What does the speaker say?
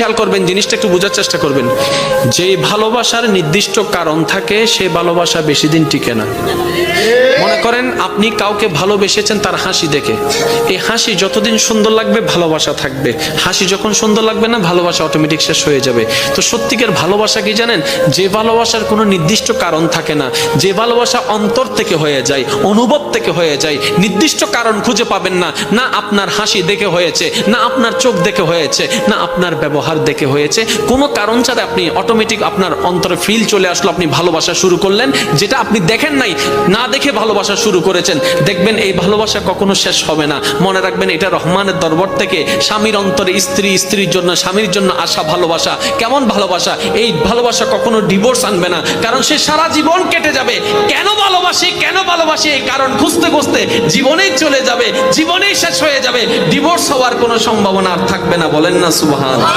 খেয়াল করবেন, জিনিসটা একটু বোঝার চেষ্টা করবেন। যে ভালোবাসার নির্দিষ্ট কারণ থাকে সে ভালোবাসা বেশি দিন টিকে না। মনে করেন আপনি কাউকে ভালোবেসেছেন তার হাসি দেখে, এই হাসি যতদিন সুন্দর লাগবে ভালোবাসা থাকবে, হাসি যখন সুন্দর লাগবে না ভালোবাসা অটোমেটিক শেষ হয়ে যাবে। তো সত্যিকার ভালোবাসা কি জানেন? যে ভালোবাসার কোনো নির্দিষ্ট কারণ থাকে না, যে ভালোবাসা অন্তর থেকে হয়ে যায়, অনুভব থেকে হয়ে যায়, নির্দিষ্ট কারণ খুঁজে পাবেন না, না আপনার হাসি দেখে হয়েছে, না আপনার চোখ দেখে হয়েছে, না আপনার ব্যবহার দেখে হয়েছে, কোনো কারণ ছাড়া আপনি অটোমেটিক আপনার অন্তরে ফিল চলে আসলো, আপনি ভালোবাসা শুরু করলেন, যেটা আপনি দেখেন নাই, না দেখে ভালোবাসা শুরু করেছেন। দেখবেন এই ভালোবাসা কখনো শেষ হবে না। মনে রাখবেন এটা রহমানের দরবার থেকে স্বামীর অন্তরে স্ত্রী, স্ত্রীর জন্য স্বামীর জন্য আসা ভালোবাসা। কেমন ভালোবাসা? এই ভালোবাসা কখনো ডিভোর্স আনবে না, কারণ সে সারা জীবন কেটে যাবে কেন ভালোবাসি কেন ভালোবাসি এই কারণ খুঁজতে খুঁজতে জীবনেই চলে যাবে, জীবনেই শেষ হয়ে যাবে, ডিভোর্স হওয়ার কোনো সম্ভাবনা আর থাকবে না। বলেন না সুবহানাল্লাহ।